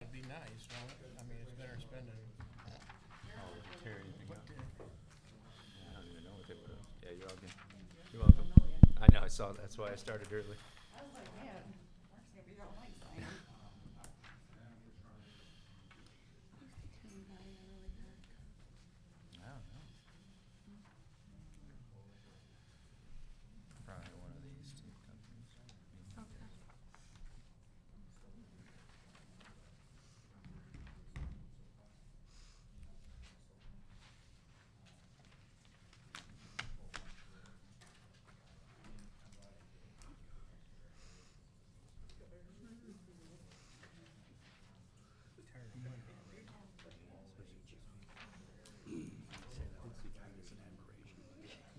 It'd be nice, won't it? I mean, it's better spending. Oh, did you tear anything What up? the? I don't even know what they put up. Yeah, you're all good. You're welcome. I know, I saw, that's why I started early. I was like, man, Mark's gonna be here all night signing. I don't know. Probably one of these two companies. Okay.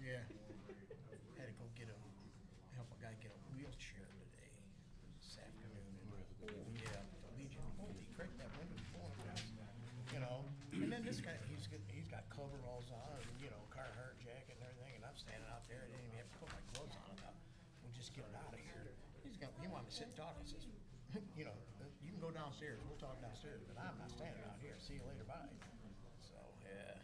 Yeah. Had to go help a guy get a wheelchair today, this afternoon. And, yeah, the Legion. Holy crap, that window's blowing fast. You know, and then this guy, he's got coveralls on, and, Carhartt jacket and everything, and I'm standing out there. I didn't even have to put my gloves on. I thought, we'll just get it out of here. He wanted to sit and talk. I says, you can go downstairs. We'll talk downstairs, but I'm not standing out here. See you later, bye. So, yeah.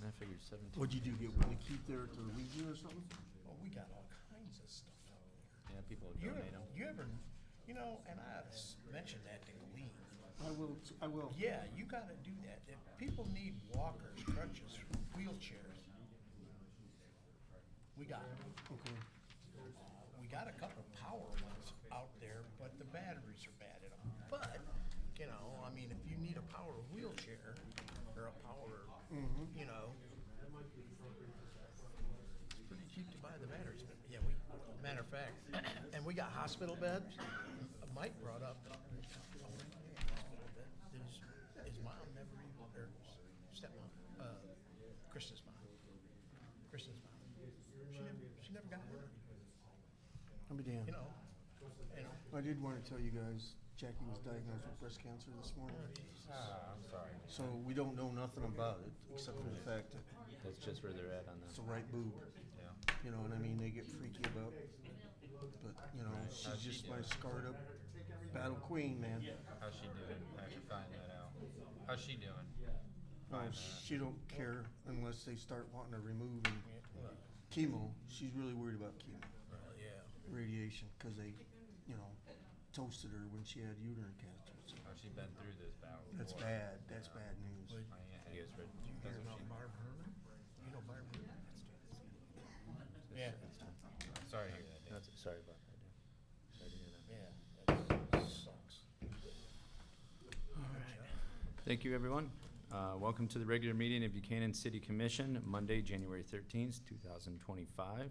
I figured 17. What'd you do, get one to keep there at the Legion or something? Well, we got all kinds of stuff out there. Yeah, people would donate them. You ever, and I mentioned that to Glean. I will. Yeah, you gotta do that. If people need walkers, crutches, wheelchairs, we got them. Okay. We got a couple power ones out there, but the batteries are bad in them. But, I mean, if you need a power wheelchair or a power, it's pretty cheap to buy the batteries. But yeah, matter of fact, and we got hospital beds. Mike brought up his mom never even, or stepmom, Kristen's mom. She never got one. I'll be damned. And I did want to tell you guys, Jackie was diagnosed with breast cancer this morning. I'm sorry. So we don't know nothing about it, except for the fact that That's just where they're at on it's the. the right boob. Yeah. You know what I mean? They get freaky about it. But, she's just my scarred up battle queen, man. How's she doing after finding that out? How's she doing? She don't care unless they start wanting to remove chemo. She's really worried about chemo. yeah. Radiation, because they, toasted her when she had uterine cancer. So Oh, she's been through this battle that's before. bad. That's bad news. My aunt has read. You hear That's what about she. Barb Herman? You know Barb Herman? Yeah. Sorry to hear that, Dave. Sorry about that. Sorry to hear that. Yeah, that sucks. Thank you, everyone. Welcome to the regular meeting of Buchanan City Commission, Monday, January 13th, 2025.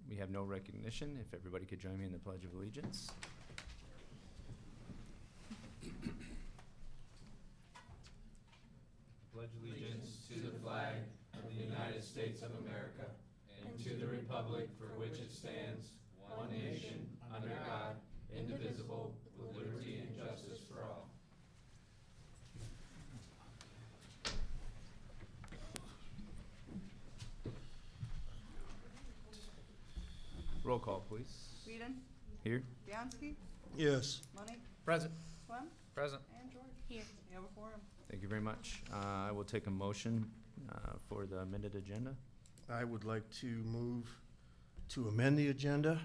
We have no recognition. If everybody could join me in the Pledge of Allegiance. Pledge allegiance to the flag of the United States of America and to the republic for which it stands, one nation, under God, indivisible, with liberty and justice for all. Roll call, please. Whedon, Here? Bianski, Yes. Money, Present. Swem, Present. and George. Here. You have a quorum. Thank you very much. I will take a motion for the amended agenda. I would like to move to amend the agenda.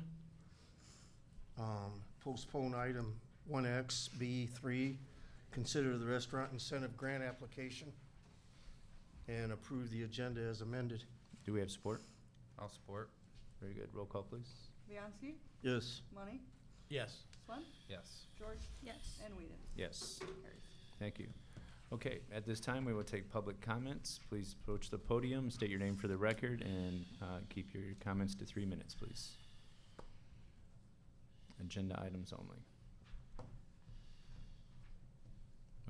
Postpone item 1XB3, consider the restaurant incentive grant application, and approve the agenda as amended. Do we have support? I'll support. Very good. Roll call, please. Bianski, Yes. Money, Yes. Swem, Yes. George, Yes. and Whedon. Yes. Carries. Thank you. Okay, at this time, we will take public comments. Please approach the podium, state your name for the record, and keep your comments to 3 minutes, please. Agenda items only.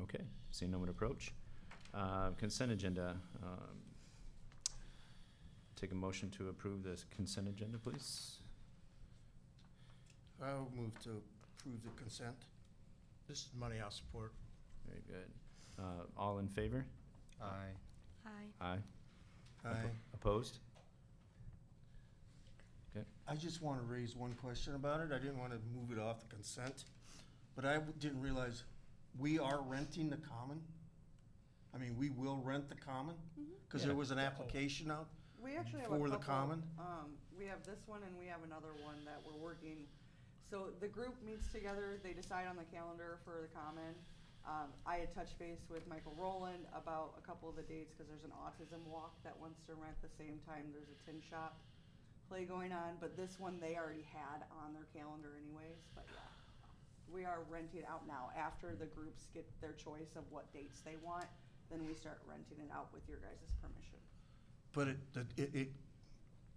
Okay, seeing no one approach. Consent agenda. Take a motion to approve this consent agenda, please. I'll move to approve the consent. This is money I'll support. Very good. All in favor? Aye. Aye. Aye. Aye. Opposed? Okay. I just want to raise one question about it. I didn't want to move it off the consent, but I didn't realize we are renting the common? I mean, we will rent the common? Because there Yeah. was an application out We actually have a for the couple, common? we have this one and we have another one that we're working. So the group meets together, they decide on the calendar for the common. I had touched base with Michael Rowland about a couple of the dates, cause there's an autism walk that wants to rent the same time there's a tin shop play going on, but this one they already had on their calendar anyways, but yeah. We are renting it out now, after the groups get their choice of what dates they want, then we start renting it out with your guys' permission. But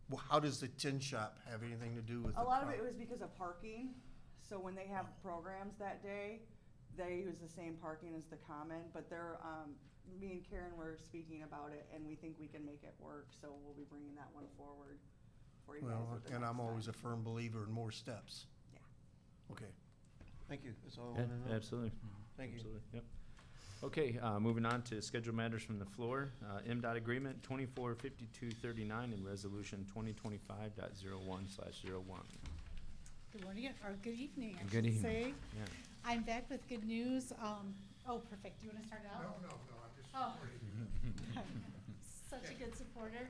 well, how does the tin shop have anything to do with the A lot of it common? was because of parking, so when they have programs that day, they use the same parking as the common, but they're, me and Karen were speaking about it, and we think we can make it work, so we'll be bringing that one forward for you guys Well, at the and next I'm always a time. firm believer in more steps. Yeah. Okay. Thank you. That's all I Yeah, wanted to know. absolutely. Thank you. Absolutely, yep. Okay, moving on to scheduled matters from the floor. MDOT agreement 245239 and resolution 2025.01/01. Good morning, or good evening, I Good should evening. say. Yeah. I'm back with good news. Oh, perfect. Do you want to start out? No, I'm just. Oh. Such a good supporter.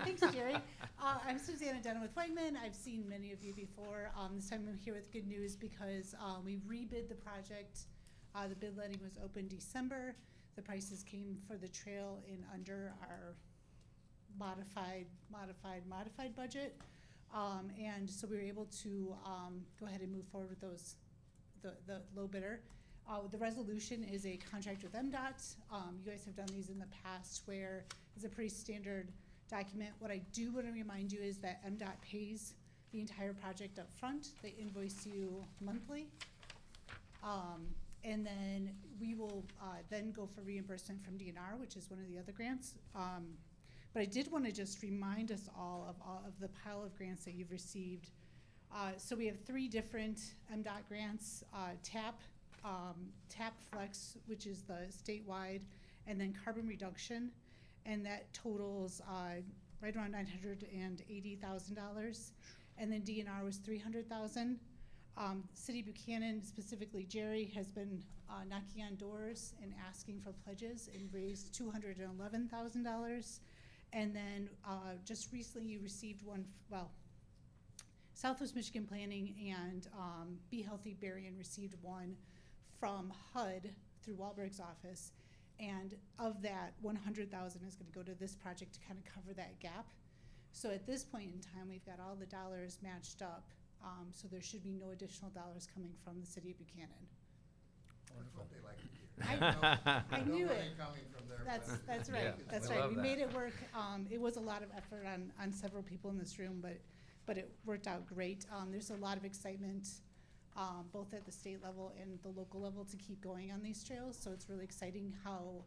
Thanks, Jerry. I'm Susanna Dunaway Whiteman. I've seen many of you before. This time I'm here with good news because we rebid the project. The bid letting was open December. The prices came for the trail in under our modified budget. And so we were able to go ahead and move forward with those, the low bidder. The resolution is a contract with MDOT. You guys have done these in the past where it's a pretty standard document. What I do want to remind you is that MDOT pays the entire project up front. They invoice you monthly. And then we will then go for reimbursement from DNR, which is one of the other grants. But I did want to just remind us all of the pile of grants that you've received. So we have 3 different MDOT grants, TAP Flex, which is the statewide, and then carbon reduction, and that totals right around $980,000. And then DNR was $300,000. City Buchanan, specifically Jerry, has been knocking on doors and asking for pledges and raised $211,000. And then just recently you received one, Southwest Michigan Planning and Be Healthy Berrien received one from HUD through Wahlberg's office. And of that, $100,000 is going to go to this project to kind of cover that gap. So at this point in time, we've got all the dollars matched up. So there should be no additional dollars coming from the city of Buchanan. That's what they like to hear. I knew No it. money coming from there. That's Yeah, right. That's I right. love We that. made it work. It was a lot of effort on several people in this room, but it worked out great. There's a lot of excitement, both at the state level and the local level, to keep going on these trails. So it's really exciting how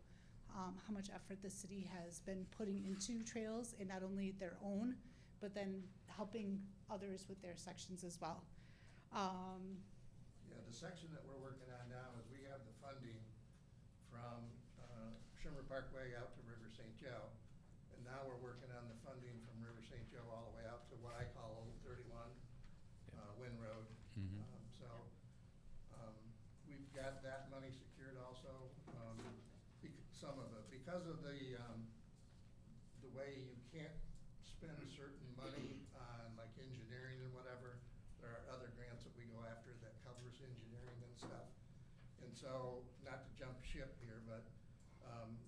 much effort the city has been putting into trails, and not only their own, but then helping others with their sections as well. Yeah, the section that we're working on now is we have the funding from Shimmer Parkway out to River St. Joe. And now we're working on the funding from River St. Joe all the way out to what I call Old 31, Wynn Road. We've got that money secured also, some of it. Because of the way you can't spend certain money on like engineering and whatever, there are other grants that we go after that covers engineering and stuff. And so, not to jump ship here, but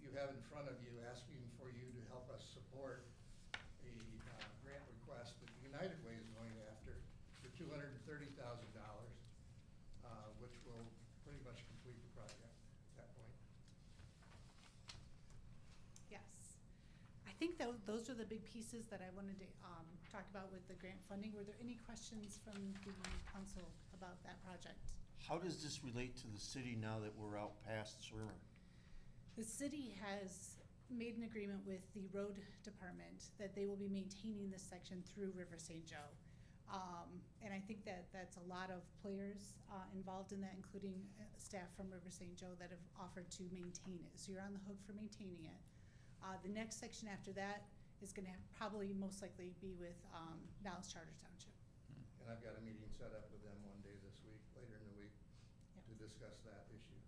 you have in front of you asking for you to help us support a grant request that United Way is going after for $230,000, which will pretty much complete the project at that point. Yes. I think that those are the big pieces that I wanted to talk about with the grant funding. Were there any questions from the council about that project? How does this relate to the city now that we're out past Swimmer? The city has made an agreement with the road department that they will be maintaining this section through River St. Joe. And I think that that's a lot of players involved in that, including staff from River St. Joe that have offered to maintain it. So you're on the hook for maintaining it. The next section after that is gonna probably most likely be with Dallas Charter Township. And I've got a meeting set up with them one day this week, later in the week, Yep. to discuss that issue.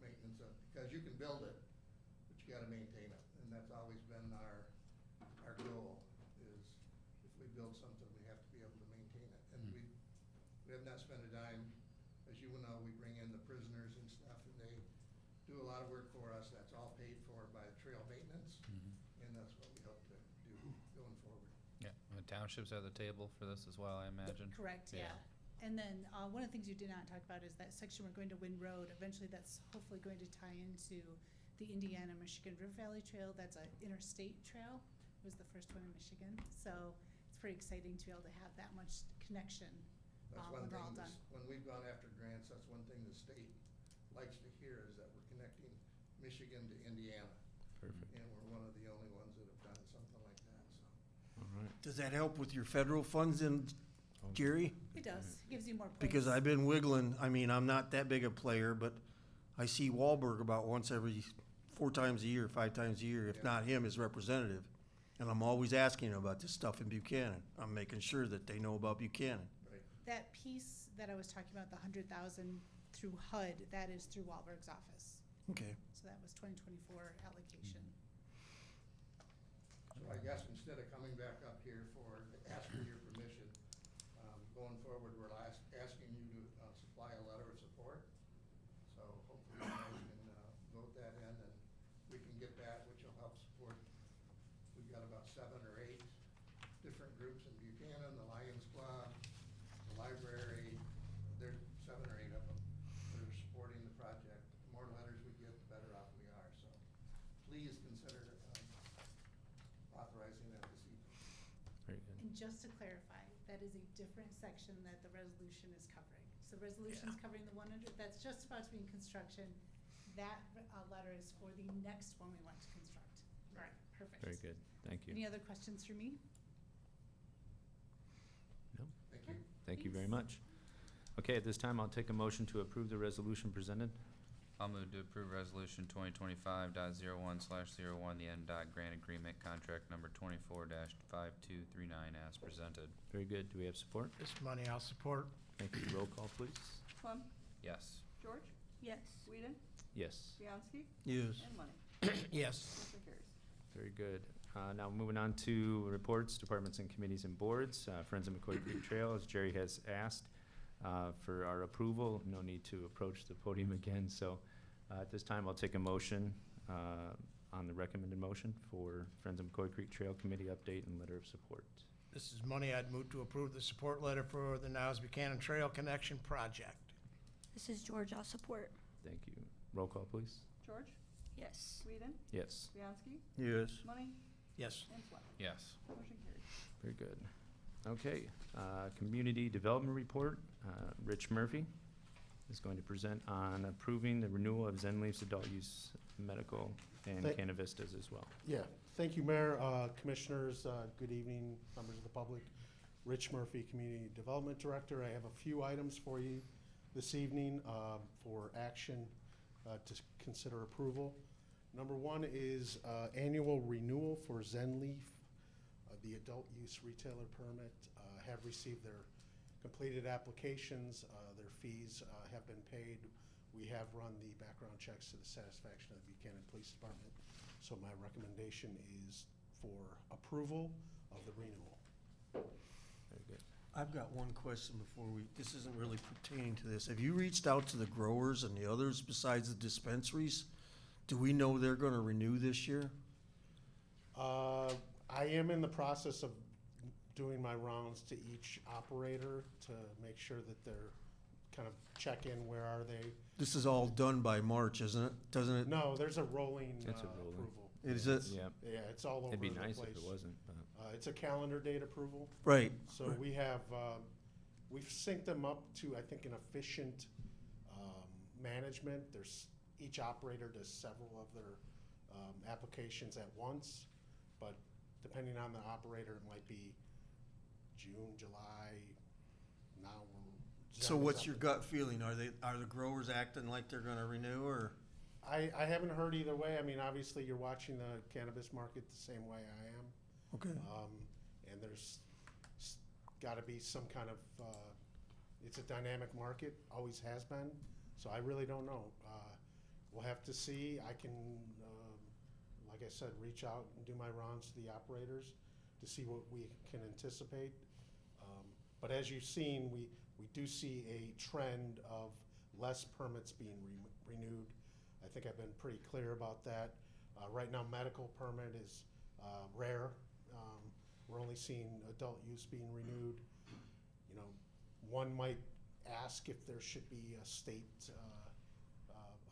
Maintenance of, because you can build it, but you gotta maintain it. And that's always been our goal, is if we build something, we have to be able to maintain it. And we have not spent a dime. As you know, we bring in the prisoners and stuff, and they do a lot of work for us. That's all paid for by trail maintenance, and that's what we hope to do going forward. Yeah, and the townships are at the table for this as well, I imagine. Correct, yeah. And then, one of the things you did not talk about is that section we're going to Wind Road. Eventually, that's hopefully going to tie into the Indiana-Michigan River Valley Trail. That's an interstate trail. It was the first one in Michigan. So it's pretty exciting to be able to have that much connection That's when one we're all thing, done. when we've gone after grants, that's one thing the state likes to hear, is that we're connecting Michigan to Indiana. Perfect. And we're one of the only ones that have done something like that, so. All right. Does that help with your federal funds then, Jerry? It does. Gives you more points. Because I've been wiggling, I mean, I'm not that big a player, but I see Wahlberg about once every 4 times a year, 5 times a year, if Yeah. not him as representative. And I'm always asking him about this stuff in Buchanan. I'm making sure that they know about Buchanan. Right. That piece that I was talking about, the 100,000 through HUD, that is through Wahlberg's office. Okay. So that was 2024 allocation. So I guess instead of coming back up here for, asking your permission, going forward, we're asking you to supply a letter of support. So hopefully you guys can vote that in, and we can get that, which will help support. We've got about 7 or 8 different groups in Buchanan, the Lions Club, the library. There's 7 or 8 of them that are supporting the project. The more letters we get, the better off we are. So please consider authorizing that this evening. Very good. And just to clarify, that is a different section that the resolution is covering. So the resolution is covering the 100, that's just about to be in construction. That letter is for the next one we want to construct. All right, perfect. Very good. Thank you. Any other questions for me? No? Thank you. Thank you very Thanks. much. Okay, at this time, I'll take a motion to approve the resolution presented. I'll move to approve resolution 2025.01/01, the NDOT grant agreement contract number 24-5239 as presented. Very good. Do we have support? This money I'll support. Thank you. Roll call, please. Swam, Yes. George, Yes. Whedon, Yes. Bianski, Yes. and Money. Yes. Motion carries. Very good. Now moving on to reports, departments and committees and boards. Friends of McCoy Creek Trail, as Jerry has asked, for our approval. No need to approach the podium again. So at this time, I'll take a motion on the recommended motion for Friends of McCoy Creek Trail Committee update and letter of support. This is money I'd move to approve the support letter for the Niles Buchanan Trail Connection Project. This is George, I'll support. Thank you. Roll call, please. George, Yes. Whedon, Yes. Bianski, Yes. Money, Yes. and Swam. Yes. Motion carries. Very good. Okay, Community Development Report. Rich Murphy is going to present on approving the renewal of Zenleaf's adult use medical and Thank- Cannavistas as well. Yeah, thank you, Mayor, Commissioners, good evening, members of the public. Rich Murphy, Community Development Director. I have a few items for you this evening for action to consider approval. Number 1 is annual renewal for Zenleaf. The adult use retailer permit have received their completed applications. Their fees have been paid. We have run the background checks to the satisfaction of the Buchanan Police Department. So my recommendation is for approval of the renewal. Very good. I've got one question before this isn't really pertaining to this. Have you reached out to the growers and the others besides the dispensaries? Do we know they're gonna renew this year? I am in the process of doing my rounds to each operator to make sure that they're kind of check in, where are they? This is all done by March, isn't it? Doesn't it? No, there's a rolling It's a rolling. approval. Is it? Yep. Yeah, it's all over It'd the be place. nice if it wasn't, but It's a calendar date approval. Right. So we have, we've synced them up to, I think, an efficient management. Each operator does several of their applications at once, but depending on the operator, it might be June, July. Now we're. So what's your gut feeling? Are the growers acting like they're gonna renew, or? I haven't heard either way. I mean, obviously, you're watching the cannabis market the same way I am. Okay. And there's gotta be some kind of, it's a dynamic market, always has been, so I really don't know. We'll have to see. I can, like I said, reach out and do my rounds to the operators to see what we can anticipate. But as you've seen, we do see a trend of less permits being renewed. I think I've been pretty clear about that. Right now, medical permit is rare. We're only seeing adult use being renewed. You know, one might ask if there should be a state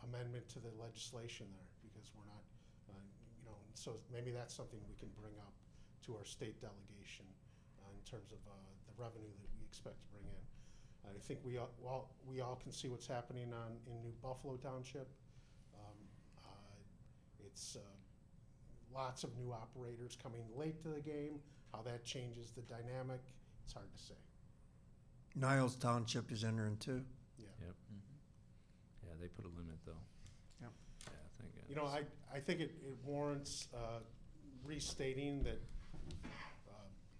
amendment to the legislation there, because we're not, you know, so maybe that's something we can bring up to our state delegation in terms of the revenue that we expect to bring in. I think we all can see what's happening in New Buffalo Township. It's lots of new operators coming late to the game. How that changes the dynamic, it's hard to say. Niles Township is entering too. Yeah. Yep. Yeah, they put a limit though. Yep. Yeah, thank goodness. You know, I think it warrants restating that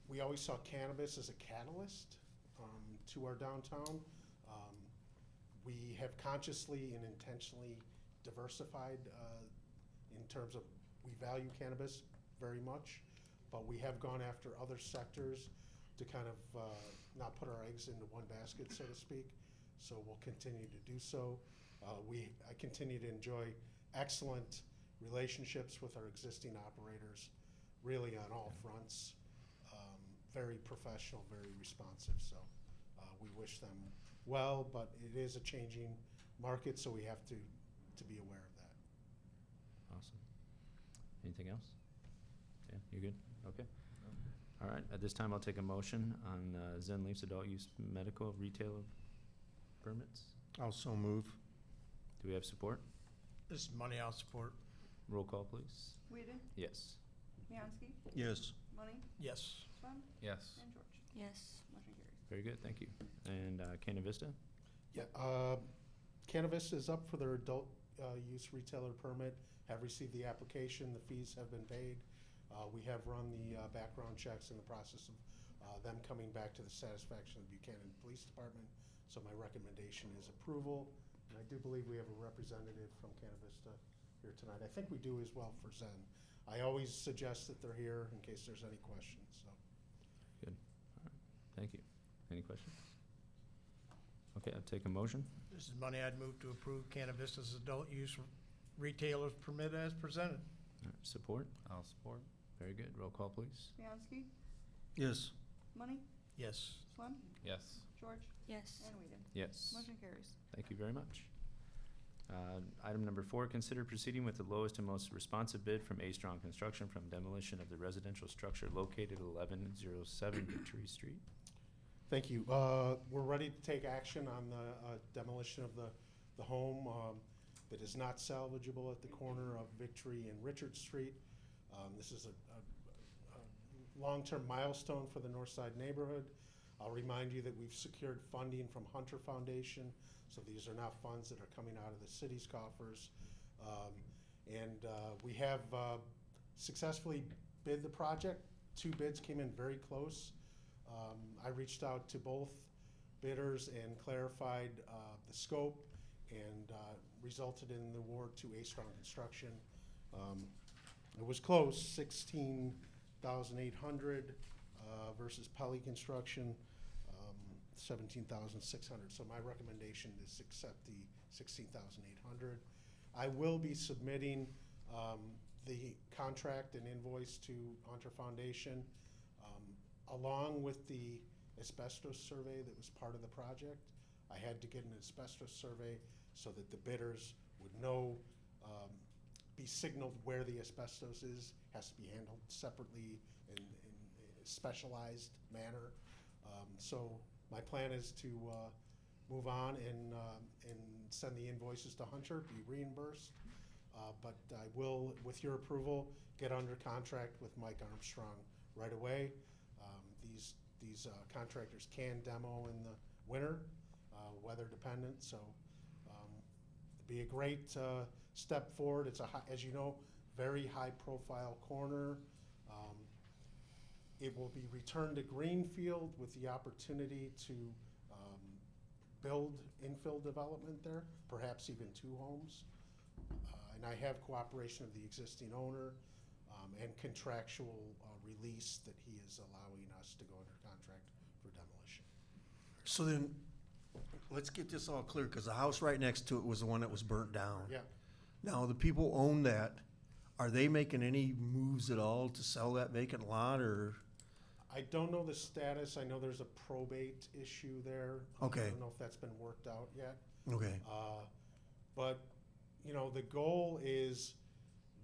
we always saw cannabis as a catalyst to our downtown. We have consciously and intentionally diversified in terms of, we value cannabis very much, but we have gone after other sectors to kind of not put our eggs into one basket, so to speak. So we'll continue to do so. I continue to enjoy excellent relationships with our existing operators, really on all fronts. Very professional, very responsive, so we wish them well, but it is a changing market, so we have to be aware of that. Awesome. Anything else? Yeah, you good? Okay. All right, at this time, I'll take a motion on Zen Leaf's adult use medical retailer permits. Also move. Do we have support? This is money I'll support. Roll call, please. Whedon, Yes. Bianski, Yes. Money, Yes. Swam, Yes. and George. Yes. Motion carries. Very good, thank you. And Canna Vista? Yeah, Cannabis is up for their adult use retailer permit, have received the application, the fees have been paid. We have run the background checks in the process of them coming back to the satisfaction of the Buchanan Police Department. So my recommendation is approval, and I do believe we have a representative from Canna Vista here tonight. I think we do as well for Zen. I always suggest that they're here in case there's any questions, so. Good. All right. Thank you. Any questions? Okay, I'll take a motion. This is money I'd move to approve Cannavista's adult use retailer's permit as presented. All right, support? I'll support. Very good. Roll call, please. Bianski, Yes. Money, Yes. Swam, Yes. George, Yes. and Whedon. Yes. Motion carries. Thank you very much. Item number 4, consider proceeding with the lowest and most responsive bid from A-Strong Construction from demolition of the residential structure located at 1107 Victory Street. Thank you. We're ready to take action on the demolition of the home that is not salvageable at the corner of Victory and Richard Street. This is a long-term milestone for the North Side neighborhood. I'll remind you that we've secured funding from Hunter Foundation, so these are not funds that are coming out of the city's coffers. We have successfully bid the project. 2 bids came in very close. I reached out to both bidders and clarified the scope, and resulted in the award to A-Strong Construction. It was close, $16,800 versus Pelly Construction, $17,600. So my recommendation is accept the $16,800. I will be submitting the contract and invoice to Hunter Foundation, along with the asbestos survey that was part of the project. I had to get an asbestos survey so that the bidders would know, be signaled where the asbestos is, has to be handled separately in a specialized manner. So my plan is to move on and send the invoices to Hunter, be reimbursed. But I will, with your approval, get under contract with Mike Armstrong right away. These contractors can demo in the winter, weather dependent, so it'd be a great step forward. It's as you know, very high profile corner. It will be returned to Greenfield with the opportunity to build infill development there, perhaps even 2 homes. And I have cooperation of the existing owner and contractual release that he is allowing us to go under contract for demolition. So then, let's get this all clear, because the house right next to it was the one that was burnt down. Yeah. Now, the people own that, are they making any moves at all to sell that vacant lot, or? I don't know the status. I know there's a probate issue there. Okay. I don't know if that's been worked out yet. Okay, But, you know, the goal is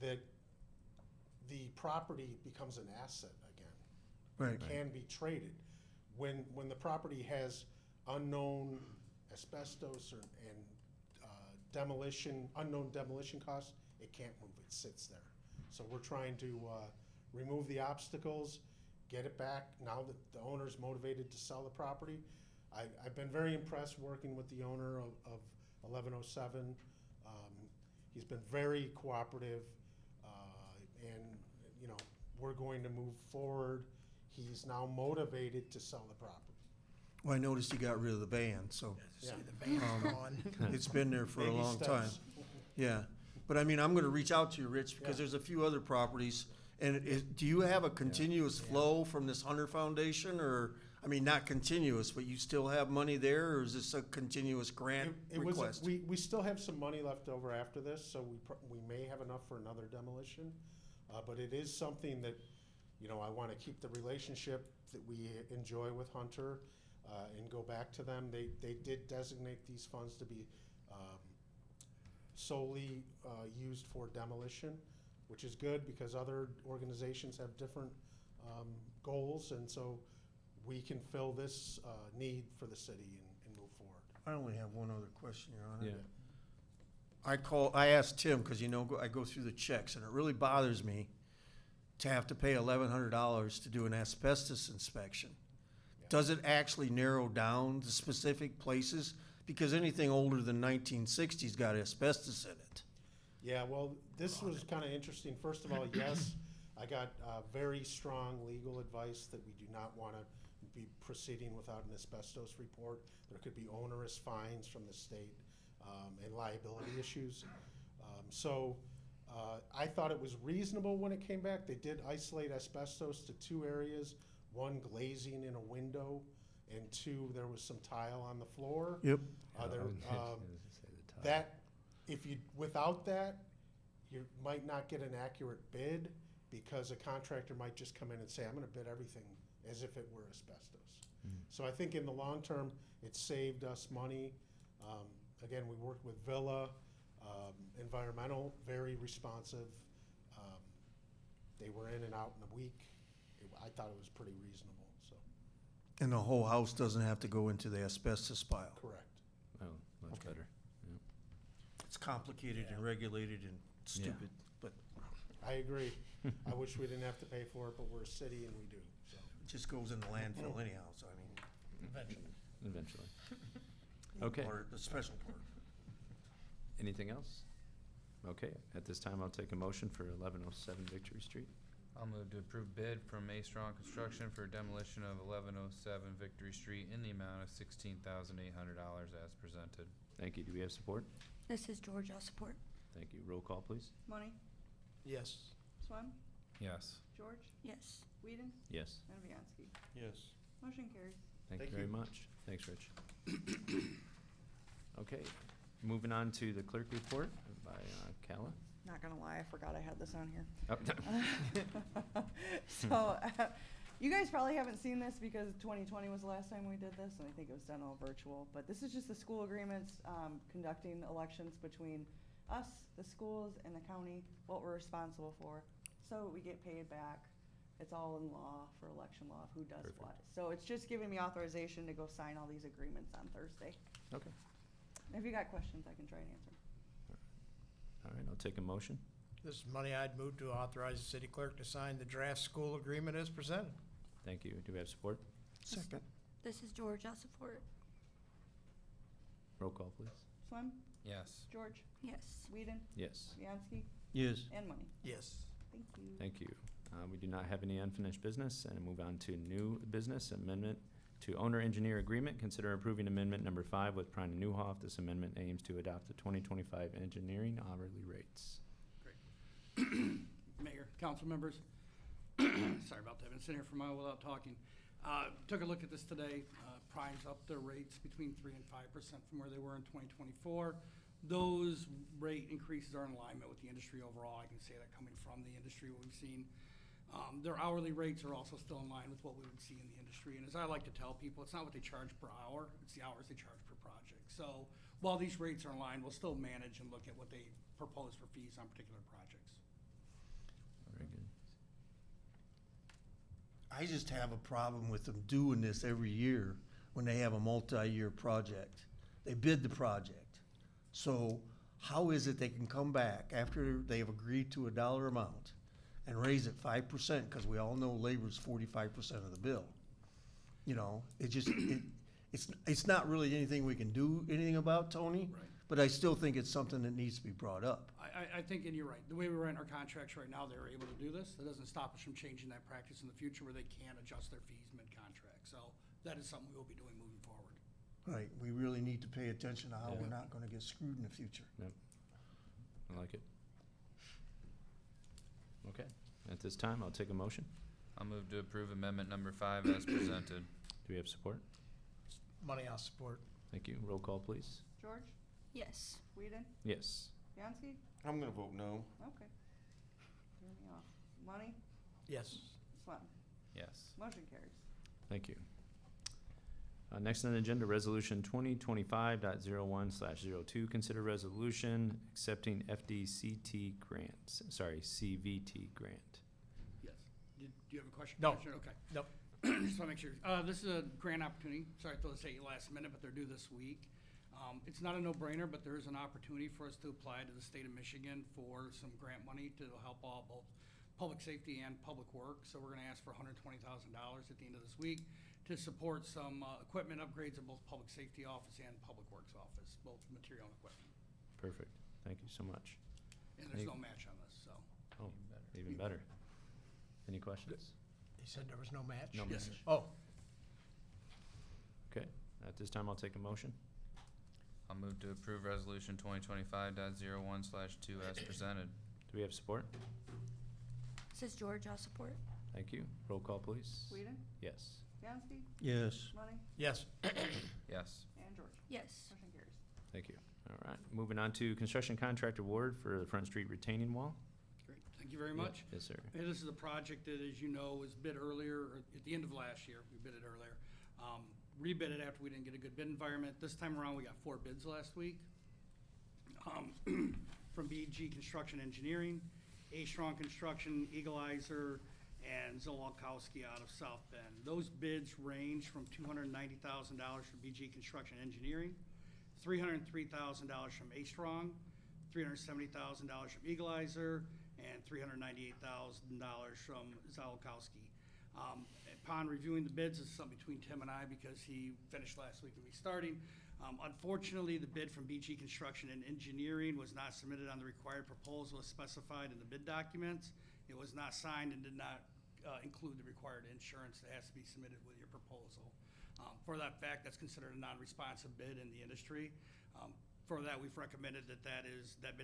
that the property becomes an asset again. right. It can be traded. When the property has unknown asbestos and unknown demolition costs, it can't move, it sits there. So we're trying to remove the obstacles, get it back, now that the owner's motivated to sell the property. I've been very impressed working with the owner of 1107. He's been very cooperative, and, you know, we're going to move forward. He's now motivated to sell the property. Well, I noticed you got rid of the van, so See Yeah. the van gone. it's been there for a Baby long time. steps. Yeah, but I mean, I'm gonna reach out to you, Rich, because Yeah. there's a few other properties. And do you have a continuous flow from this Hunter Foundation, or, I mean, not continuous, but you still have money there, or is this a continuous grant It was, request? we still have some money left over after this, so we may have enough for another demolition. But it is something that, you know, I wanna keep the relationship that we enjoy with Hunter, and go back to them. They did designate these funds to be, solely, used for demolition, which is good because other organizations have different, goals, and so we can fill this, need for the city and move forward. I only have one other question, Your Honor. Yeah. I asked Tim, because, you know, I go through the checks, and it really bothers me to have to pay $1,100 to do an asbestos inspection. Yeah. Does it actually narrow down the specific places? Because anything older than 1960's got asbestos in it. Yeah, well, this was kind of interesting. First of all, yes, I got very strong legal advice that we do not want to be proceeding without an asbestos report. There could be onerous fines from the state and liability issues. So I thought it was reasonable when it came back. They did isolate asbestos to 2 areas, 1 glazing in a window, and 2, there was some tile on the floor. Yep. That, without that, you might not get an accurate bid, because a contractor might just come in and say, I'm gonna bid everything as if it were asbestos. So I think in the long term, it saved us money. Again, we worked with Villa, Environmental, very responsive. They were in and out in a week. I thought it was pretty reasonable, so, And the whole house doesn't have to go into the asbestos pile. correct. Oh, much Okay. better. It's complicated and regulated and stupid, but I agree. I wish we didn't have to pay for it, but we're a city and we do, so. it just goes in the landfill anyhow, so I mean, Eventually. Eventually. Okay. or the special part. Anything else? Okay, at this time, I'll take a motion for 1107 Victory Street. I'll move to approve bid from A Strong Construction for demolition of 1107 Victory Street in the amount of $16,800 as presented. Thank you. Do we have support? This is George, I'll support. Thank you. Roll call, please. Money, Yes. Swem, Yes. George, Yes. Whedon, Yes. and Viancy. Yes. Motion carries. Thank you Thank very you. much. Thanks, Rich. Okay, moving on to the clerk report by Calla. Not gonna lie, I forgot I had this on here. Oh, So, you guys probably haven't seen this because 2020 was the last time we did this, and I think it was done all virtual. But this is just the school agreements, conducting elections between us, the schools, and the county, what we're responsible for. So we get paid back. It's all in law for election law, of who does Perfect. what. So it's just giving me authorization to go sign all these agreements on Thursday. Okay, If you got questions, I can try and answer. all right, I'll take a motion. This is money I'd move to authorize the city clerk to sign the draft school agreement as presented. Thank you. Do we have support? Second. This is George, I'll support. Roll call, please. Swem, Yes. George, Yes. Whedon, Yes. Bianski, Yes. and Money. Yes. Thank you. Thank you. We do not have any unfinished business, and move on to new business amendment to owner-engineer agreement. Consider approving amendment number 5 with Prine and Newhoff. This amendment aims to adopt the 2025 engineering hourly rates. Mayor, council members, sorry about that, I've been sitting here for a while without talking. Took a look at this today. Prime's up their rates between 3% and 5% from where they were in 2024. Those rate increases are in alignment with the industry overall. I can say that coming from the industry, what we've seen. Their hourly rates are also still in line with what we would see in the industry. And as I like to tell people, it's not what they charge per hour, it's the hours they charge per project. So while these rates are in line, we'll still manage and look at what they propose for fees on particular projects. Very good. I just have a problem with them doing this every year when they have a multi-year project. They bid the project. So how is it they can come back after they have agreed to a dollar amount and raise it 5%, because we all know labor's 45% of the bill? You know, it's not really anything we can do anything about, Tony. Right. But I still think it's something that needs to be brought up. I think, and you're right, the way we write our contracts right now, they're able to do this. That doesn't stop us from changing that practice in the future where they can adjust their fees mid-contract. So that is something we will be doing moving forward. Right, we really need to pay attention to how Yeah. we're not gonna get screwed in the future. Yep. I like it. Okay. At this time, I'll take a motion. I'll move to approve amendment number 5 as presented. Do we have support? Money I'll support. Thank you. Roll call, please. George, Yes. Whedon, Yes. Bianski, I'm gonna vote no. okay. Threw me off. Money, Yes. Swam, Yes. motion carries. Thank you. Next on the agenda, Resolution 2025.01/02. Consider resolution accepting FDCT grants, CVT grant. Yes. Do you have a question? No. Commissioner? Okay. Nope. Just want to make sure. This is a grant opportunity. Sorry to say it last minute, but they're due this week. It's not a no-brainer, but there is an opportunity for us to apply to the state of Michigan for some grant money to help all both public safety and public works. So we're going to ask for $120,000 at the end of this week to support some equipment upgrades at both public safety office and public works office, both material and equipment. Perfect. Thank you so much. And there's no match on this, so. Oh, even better. Any questions? You said there was no match? No Yes, match. sir. Oh, Okay. At this time, I'll take a motion. I'll move to approve resolution 2025.01/2 as presented. Do we have support? This is George, I'll support. Thank you. Roll call, please. Whedon, Yes. Bianski, Yes. Money, yes. Yes. and George. Yes. Motion carries. Thank you. All right. Moving on to construction contract award for the Front Street retaining wall. Great. Thank you very much. Yes, sir. And this is a project that, as you know, was bid earlier, or at the end of last year, we bid it earlier. Rebid it after we didn't get a good bid environment. This time around, we got 4 bids last week. From BG Construction Engineering, A Strong Construction, Eagleizer, and Zolakowski out of South Bend. Those bids range from $290,000 from BG Construction Engineering, $303,000 from A Strong, $370,000 from Eagleizer, and $398,000 from Zolakowski. Upon reviewing the bids, this is something between Tim and I because he finished last week and me starting. Unfortunately, the bid from BG Construction and Engineering was not submitted on the required proposal as specified in the bid documents. It was not signed and did not include the required insurance that has to be submitted with your proposal. For that fact, that's considered a non-responsive bid in the industry. For that, we've recommended that bid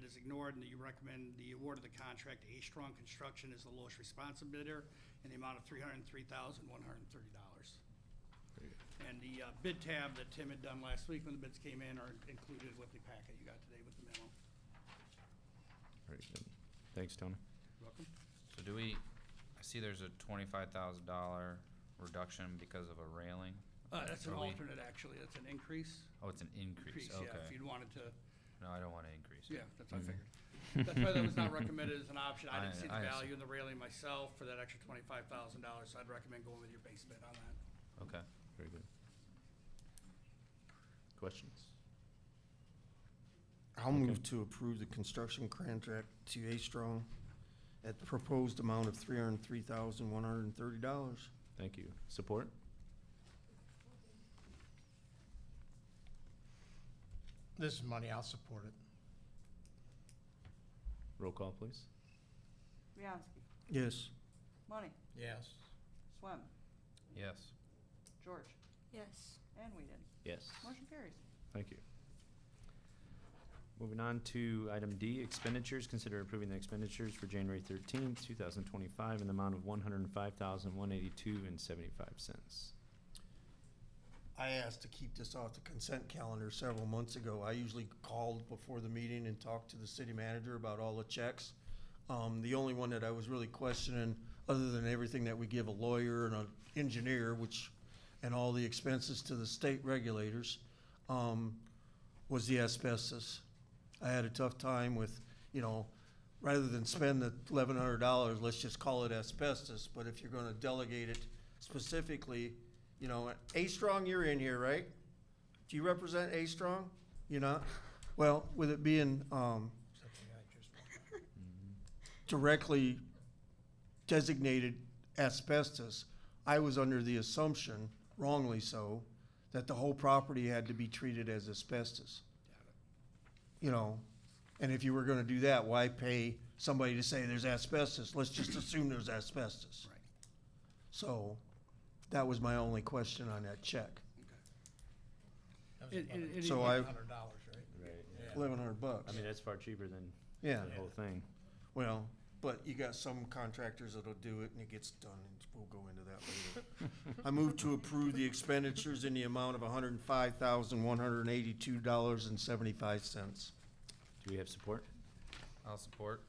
is ignored, and that you recommend the award of the contract to A Strong Construction as the lowest responsive bidder in the amount of $303,130. Very good. And the bid tab that Tim had done last week when the bids came in are included with the packet you got today with the memo. Very good. Thanks, Tony. You're welcome. So I see there's a $25,000 reduction because of a railing. That's an Are we- alternate, actually. That's an increase. Oh, it's an increase, Yeah, if okay. you'd wanted to, No, I don't want to increase. yeah, that's what I Mhm. figured. That's why that was not recommended as an option. I didn't see the I value in the railing myself for that extra $25,000, so I'd recommend going with your base bid on that. Okay. Very good. Questions? I'll move to approve the construction contract to A Strong at the proposed amount of $303,130. Thank you. Support? This is money, I'll support it. Roll call, please. Bianski, Yes. Money, Yes. Swem, Yes. George, Yes. and Whedon. Yes. Motion carries. Thank you. Moving on to item D, expenditures. Consider approving the expenditures for January 13th, 2025 in the amount of $105,182.75. I asked to keep this off the consent calendar several months ago. I usually called before the meeting and talked to the city manager about all the checks. The only one that I was really questioning, other than everything that we give a lawyer and an engineer, and all the expenses to the state regulators, was the asbestos. I had a tough time with, rather than spend the $1,100, let's just call it asbestos. But if you're gonna delegate it specifically, A-Strong, you're in here, right? Do you represent A-Strong? You're not? Well, with it being, Something I just directly designated asbestos, I was under the assumption, wrongly so, that the whole property had to be treated as asbestos. And if you were gonna do that, why pay somebody to say there's asbestos? Let's just assume there's asbestos. Right. So, that was my only question on that check. That It- was it- So I- $1,100, right? Right. Yeah. $1,100. I mean, that's far cheaper than Yeah. the whole thing. Well, but you got some contractors that'll do it and it gets done, and we'll go into that later. I move to approve the expenditures in the amount of $105,182.75. Do we have support? I'll support.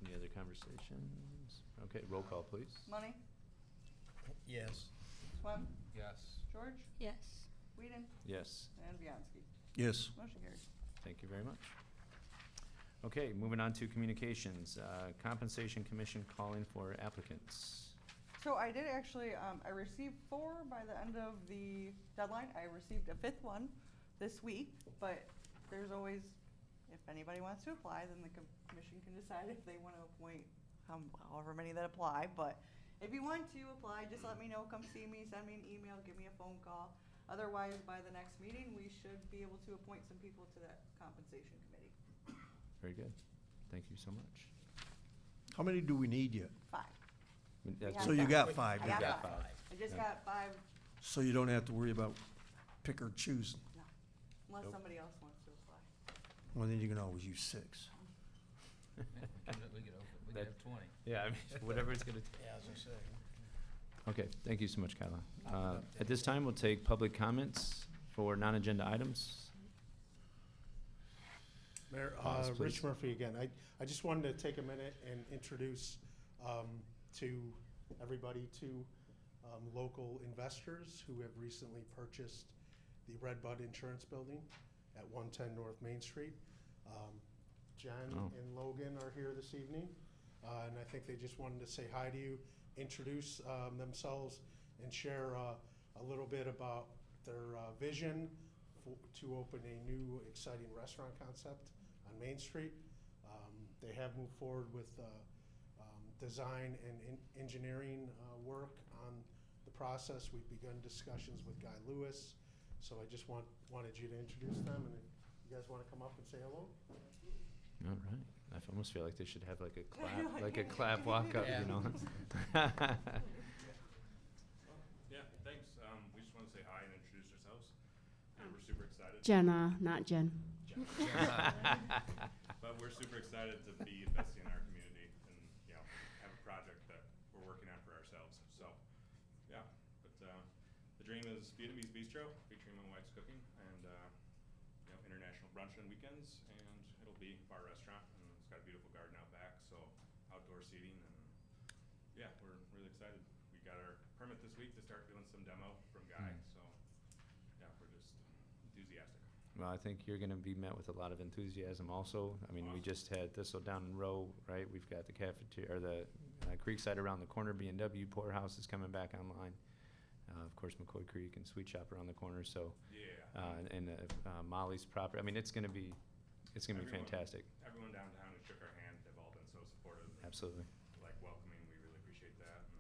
Any other conversations? Okay, roll call, please. Money, Yes. Swem, Yes. George, Yes. Whedon, Yes. and Bianski. Yes. Motion carries. Thank you very much. Okay, moving on to communications. Compensation Commission calling for applicants. So I did actually, I received 4 by the end of the deadline. I received a 5th one this week, but there's always, if anybody wants to apply, then the commission can decide if they want to appoint however many that apply. But if you want to apply, just let me know, come see me, send me an email, give me a phone call. Otherwise, by the next meeting, we should be able to appoint some people to that compensation committee. Very good. Thank you so much. How many do we need yet? 5. That's So good. you got 5. I now. got got 5. five. I just Yeah. got 5, So you don't have to worry about pick or choosing. unless Nope. somebody else wants to apply. Well, then you can always use 6. We could That- have 20. Yeah, I mean, whatever it's gonna Yeah, as I say. Okay, thank you so much, Kyla. At this time, we'll take public comments for non-agenda items. Mayor, Yes, please. Rich Murphy again. I just wanted to take a minute and introduce to everybody two local investors who have recently purchased the Red Bud Insurance Building at 110 North Main Street. Jen Oh. and Logan are here this evening, and I think they just wanted to say hi to you, introduce themselves, and share a little bit about their vision to open a new exciting restaurant concept on Main Street. They have moved forward with design and engineering work on the process. We've begun discussions with Guy Lewis, so I just wanted you to introduce them, and if you guys want to come up and say hello? All right. I almost feel like they should have like a clap walk up, Yeah. you know? Yeah, thanks. We just want to say hi and introduce ourselves. And we're super excited. Jenna, not Jen. But we're super excited to be investing in our community and, have a project that we're working on for ourselves. So, yeah. But the dream is Vietnamese bistro featuring my wife's cooking and, international brunch on weekends. And it'll be bar restaurant. And it's got a beautiful garden out back. So outdoor seating. And yeah, we're really excited. We got our permit this week to start doing some demo from Guy. So, yeah, we're just enthusiastic. Well, I think you're gonna be met with a lot of enthusiasm also. I mean, we just had Thistle down in Row, right? We've got the cafeteria, or the Creekside around the corner, B&W Poorhouse is coming back online. Of course, McCoy Creek and Sweet Shop around the corner, so, Yeah. and Molly's property. I mean, it's gonna be Everyone- fantastic. Everyone downtown who shook our hand have all been so supportive and Absolutely. welcoming. We really appreciate that. And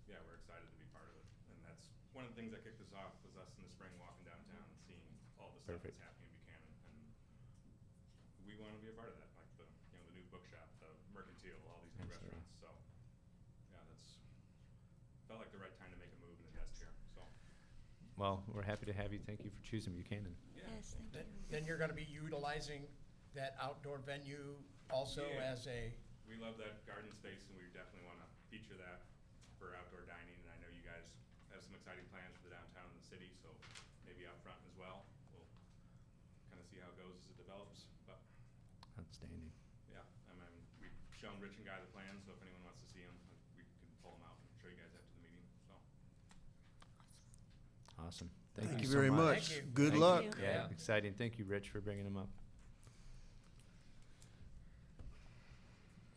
yeah, we're excited to be part of it. And that's one of the things that kicked us off was us in the spring walking downtown and seeing all the stuff Perfect. that's happening in Buchanan. And we want to be a part of that, like the new bookshop, the Mercantile, all these new Absolutely. restaurants. So Well, we're happy to have you. Thank you for choosing Buchanan. Yes, thank you. Then you're gonna be utilizing that outdoor venue also Yeah. as a, We love that garden space, and we definitely want to feature that for outdoor dining. And I know you guys have some exciting plans for the downtown and the city, so maybe out front as well. We'll kind of see how it goes as it develops. But Outstanding. yeah, I mean, we've shown Rich and Guy the plans, so if anyone wants to see them, we can pull them out and show you guys after the meeting. So Awesome. Thank you so very much. much. Thank you. Good Thank luck. you. Yeah, exciting. Thank you, Rich, for bringing them up.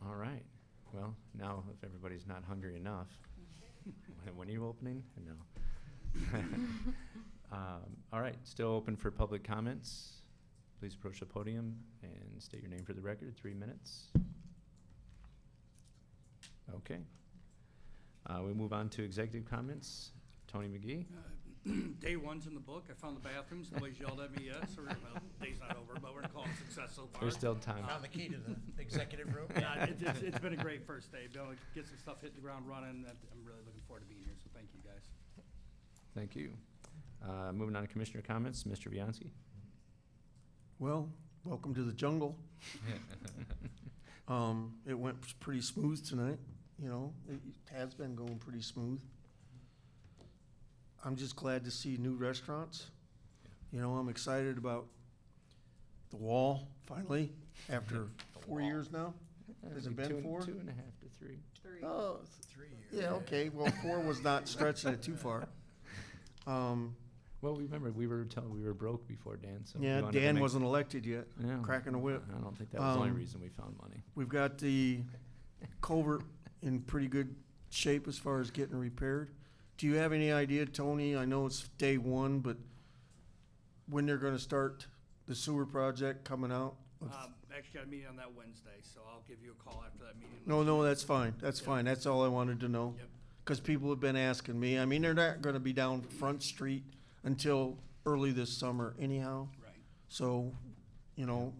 All right. Well, now if everybody's not hungry enough, when are you opening? No. All right, still open for public comments. Please approach the podium and state your name for the record, 3 minutes. Okay. We move on to executive comments. Tony McGee. Day one's in the book. I found the bathrooms. Nobody's yelled at me yet, so well, day's not over, but we're gonna call it a success so far. There's still time. found the key to the executive room. Yeah, it's been a great first day. Be able to get some stuff hitting the ground running. I'm really looking forward to being here, so thank you, guys. Thank you. Moving on to commissioner comments, Mr. Bianski. Well, welcome to the jungle. It went pretty smooth tonight, you know, it has been going pretty smooth. I'm just glad to see new restaurants. You know, I'm excited about the wall, finally, after 4 years now. Has it been 4? 2.5 to 3. 3. Oh, 3 years. yeah, okay, well, 4 was not stretching it too far. Well, remember, we were broke before Dan, so. we Yeah, wanted to Dan make- wasn't elected yet, Yeah. cracking a whip. I don't think that was the only Um, reason we found money. We've got the culvert in pretty good shape as far as getting repaired. Do you have any idea, Tony? I know it's day one, but when they're gonna start the sewer project coming out? Actually got a meeting on that Wednesday, so I'll give you a call after that meeting. No, that's fine. That's Yep. fine. That's all I wanted to know. Yep. Cause people have been asking me. I mean, they're not gonna be down Front Street until early this summer anyhow. Right. So, you know,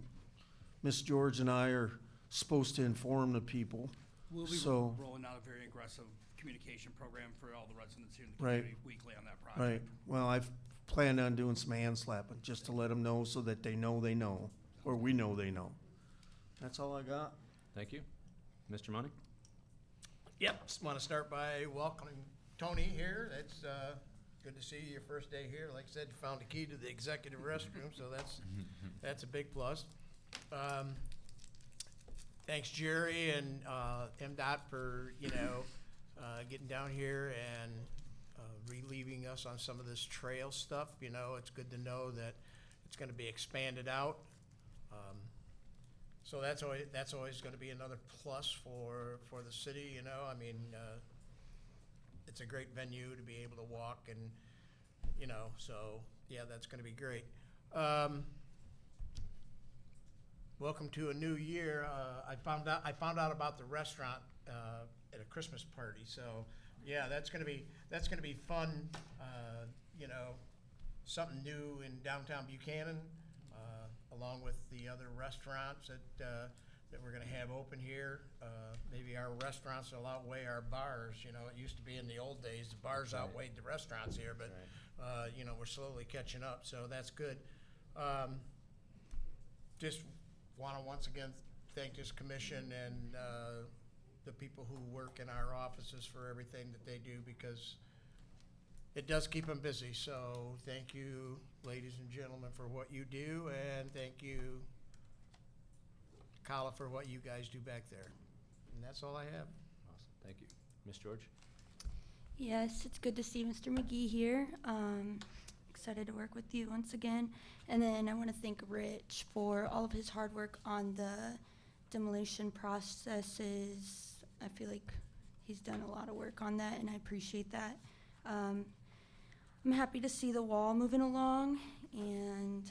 Miss George and I are supposed to inform the people. We'll be So- rolling out a very aggressive communication program for all the residents here in the Right. community weekly on that Right. project. Well, I've planned on doing some hand slapping, just to let them know so that they know, or we know they know. That's all I got. Thank you. Mr. Money? Yep, just want to start by welcoming Tony here. It's good to see you your first day here. Like I said, you found the key to the executive restroom, so that's a big plus. Thanks Jerry and MDOT for, getting down here and relieving us on some of this trail stuff. You know, it's good to know that it's going to be expanded out. So that's always going to be another plus for the city, you know. I mean, it's a great venue to be able to walk and, so yeah, that's going to be great. Welcome to a new year. I found out about the restaurant at a Christmas party. So yeah, that's going to be fun. Something new in downtown Buchanan. Along with the other restaurants that we're gonna have open here. Maybe our restaurants will outweigh our bars, you know, it used to be in the old days, the bars outweighed the restaurants here, but, we're slowly catching up, so that's good. Just wanna once again thank this commission and, the people who work in our offices for everything that they do, because it does keep them busy, so thank you, ladies and gentlemen, for what you do, and thank you, Kala, for what you guys do back there. And that's all I have. Awesome. Thank you. Ms. George? Yes, it's good to see Mr. McGee here. Excited to work with you once again. And then I want to thank Rich for all of his hard work on the demolition processes. I feel like he's done a lot of work on that, and I appreciate that. I'm happy to see the wall moving along, and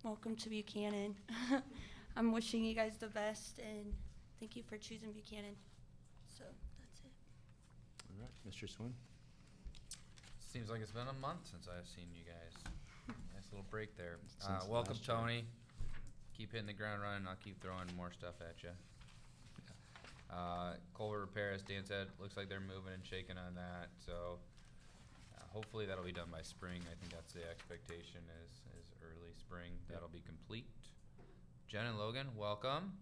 welcome to Buchanan. I'm wishing you guys the best, and thank you for choosing Buchanan. So that's it. All right. Mr. Swin? Seems like it's been a month since I've seen you guys. Nice little break there. Since Welcome, last year. Tony. Keep hitting the ground running. I'll keep throwing more stuff at you. Culvert repair, as Dan said, looks like they're moving and shaking on that. So hopefully that'll be done by spring. I think that's the expectation is early spring. That'll be complete. Jen and Logan, welcome.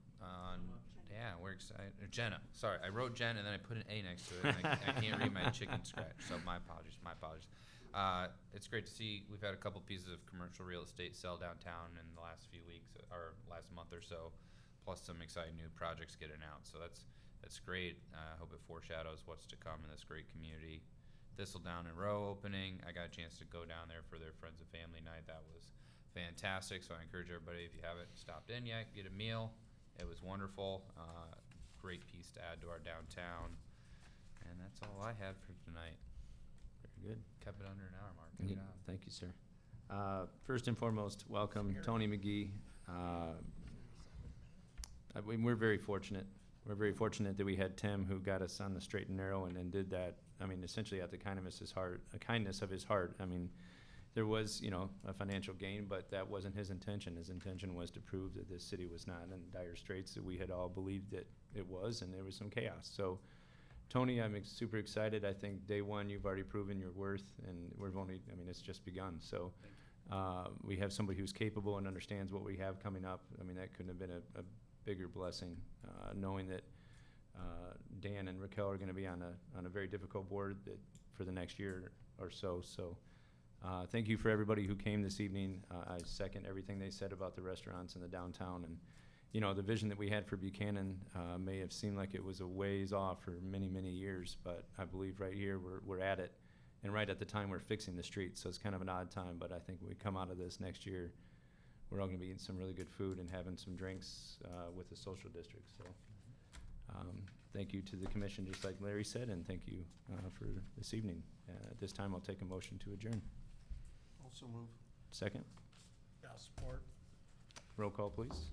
Yeah, we're excited. Jenna, sorry, I wrote Jen and then I put an A next to it. And I can't read my chicken scratch, so my apologies. It's great to see. We've had a couple pieces of commercial real estate sell downtown in the last few weeks, or last month or so, plus some exciting new projects get announced. So that's great. I hope it foreshadows what's to come in this great community. Thistledown and Row opening. I got a chance to go down there for their Friends and Family Night. That was fantastic. So I encourage everybody, if you haven't stopped in yet, get a meal. It was wonderful. Great piece to add to our downtown. And that's all I had for tonight. Very good. Kept it under an hour, Mark. Good job. Thank you, sir. First and foremost, welcome Tony McGee. We're very fortunate. We're very fortunate that we had Tim, who got us on the straight and narrow and did that. I mean, essentially out of the kindness of his heart. I mean, there was, a financial gain, but that wasn't his intention. His intention was to prove that this city was not in dire straits that we had all believed that it was, and there was some chaos. So, Tony, I'm super excited. I think day one, you've already proven your worth, and it's just begun. So, we have somebody who's capable and understands what we have coming up. I mean, that couldn't have been a bigger blessing, knowing that Dan and Raquel are going to be on a very difficult board for the next year or so. So, thank you for everybody who came this evening. I second everything they said about the restaurants in the downtown. And, the vision that we had for Buchanan may have seemed like it was a ways off for many, many years, but I believe right here we're at it. And right at the time we're fixing the streets, so it's kind of an odd time, but I think when we come out of this next year, we're all going to be eating some really good food and having some drinks with the social district. So thank you to the commission, just like Larry said, and thank you for this evening. At this time, I'll take a motion to adjourn. Also move. Second. Yeah, support. Roll call, please.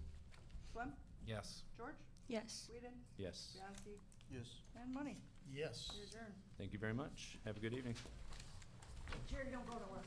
Swem, Yes. George, Yes. Whedon, Yes. Bianski, Yes. and Money. Yes. You're adjourned. Thank you very much. Have a good evening. Jerry, don't go nowhere.